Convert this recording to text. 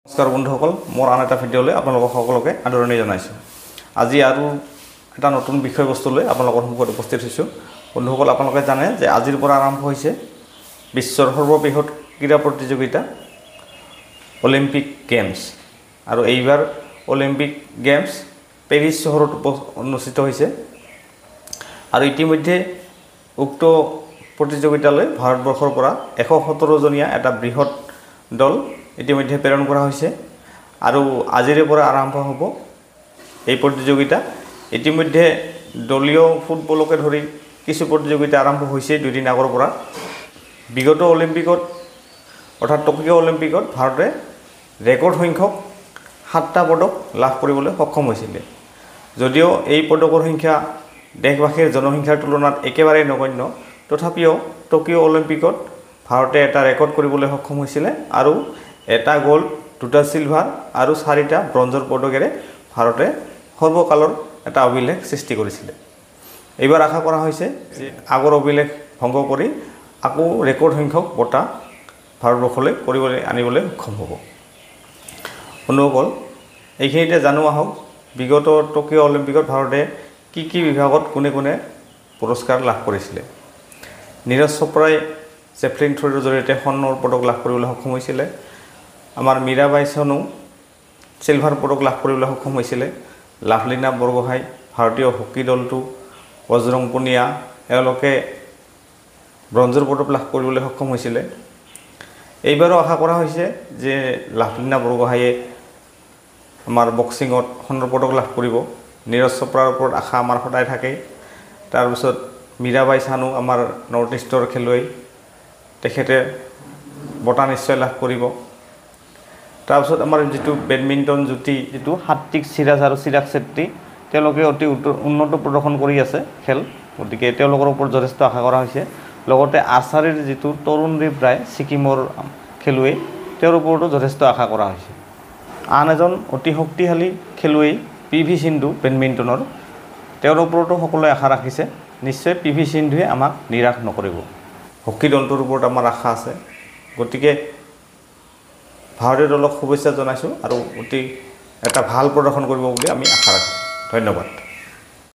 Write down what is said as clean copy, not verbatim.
নমস্কাৰ বন্ধুসকল, মোৰ আন এটা ভিডিঅ'লৈ আপোনালোকক সকলোকে আদৰণি জনাইছোঁ। আজি আৰু এটা নতুন বিষয়বস্তু লৈ আপোনালোকৰ সন্মুখত উপস্থিত হৈছোঁ। বন্ধুসকল, আপোনালোকে জানে যে আজিৰ পৰা আৰম্ভ হৈছে বিশ্বৰ সৰ্ববৃহৎ ক্ৰীড়া প্ৰতিযোগিতা অলিম্পিক গেমছ। আৰু এইবাৰ অলিম্পিক গেমছ পেৰিছ চহৰত অনুষ্ঠিত হৈছে। আৰু ইতিমধ্যে উক্ত প্ৰতিযোগিতালৈ ভাৰতবৰ্ষৰ পৰা 117জনীয়া এটা বৃহৎ দল ইতিমধ্যে প্ৰেৰণ কৰা হৈছে। আৰু আজিৰে পৰা আৰম্ভ হ'ব এই প্ৰতিযোগিতা। ইতিমধ্যে দলীয় ফুটবলকে ধৰি কিছু প্ৰতিযোগিতা আৰম্ভ হৈছে দুদিন আগৰ পৰা। বিগত অলিম্পিকত অৰ্থাৎ টকিঅ' অলিম্পিকত ভাৰতে ৰেকৰ্ড সংখ্যক 7টা পদক লাভ কৰিবলৈ সক্ষম হৈছিলে। যদিও এই পদকৰ সংখ্যা দেশবাসীৰ জনসংখ্যাৰ তুলনাত একেবাৰে নগণ্য, তথাপিও টকিঅ' অলিম্পিকত ভাৰতে এটা ৰেকৰ্ড কৰিবলৈ সক্ষম হৈছিলে। আৰু এটা গ'ল্ড, 2টা চিলভাৰ আৰু 4টা ব্ৰঞ্জৰ পদকেৰে ভাৰতে সৰ্বকালৰ এটা অভিলেখ সৃষ্টি কৰিছিলে। এইবাৰ আশা কৰা হৈছে যে আগৰ অভিলেখ ভংগ কৰি আকৌ ৰেকৰ্ড সংখ্যক বঁটা ভাৰতবৰ্ষলৈ আনিবলৈ সক্ষম হ'ব। বন্ধুসকল, এইখিনিতে জানো আহক বিগত টকিঅ' অলিম্পিকত ভাৰতে কি বিভাগত কোনে কোনে পুৰস্কাৰ লাভ কৰিছিলে। নীৰজ চোপ্ৰাই জেভলিন থ্ৰ'ৰ জৰিয়তে সোণৰ পদক লাভ কৰিবলৈ সক্ষম হৈছিলে। আমাৰ মীৰাবাই চানু চিলভাৰ পদক লাভ কৰিবলৈ সক্ষম হৈছিলে। লাভলীনা বৰগোহাঁই ভাৰতীয় হকী দলটো বজৰং পুনিয়া এওঁলোকে ব্ৰঞ্জৰ পদক লাভ কৰিবলৈ সক্ষম হৈছিলে। এইবাৰো আশা কৰা হৈছে যে লাভলীনা বৰগোহাঁয়ে আমাৰ বক্সিঙত সোণৰ পদক লাভ কৰিব। নীৰজ চোপ্ৰাৰ ওপৰত আশা আমাৰ সদায় থাকে। তাৰপিছত মীৰাবাই চানু আমাৰ নৰ্থ ইষ্টৰ খেলুৱৈ, তেখেতে বঁটা নিশ্চয় লাভ কৰিব। তাৰপিছত আমাৰ যিটো বেডমিণ্টন যুটি যিটো সাত্বিক চিৰাজ আৰু চিৰাগ চেত্ৰী, তেওঁলোকে অতি উন্নত প্ৰদৰ্শন কৰি আছে খেল, গতিকে তেওঁলোকৰ ওপৰত যথেষ্ট আশা কৰা হৈছে। লগতে আৰ্চাৰীৰ যিটো তৰুণদীপ ৰায় ছিকিমৰ খেলুৱৈ, তেওঁৰ ওপৰতো যথেষ্ট আশা কৰা হৈছে। আন এজন অতি শক্তিশালী খেলুৱৈ পি.ভি. সিন্ধু বেডমিণ্টনৰ, তেওঁৰ ওপৰতো সকলোৱে আশা ৰাখিছে। নিশ্চয় পি.ভি. সিন্ধুৱে আমাক নিৰাশ নকৰিব। হকী দলটোৰ ওপৰত আমাৰ আশা আছে। গতিকে ভাৰতীয় দলক শুভেচ্ছা জনাইছোঁ আৰু অতি এটা ভাল প্ৰদৰ্শন কৰিব বুলি আমি আশা ৰাখিছোঁ। ধন্যবাদ।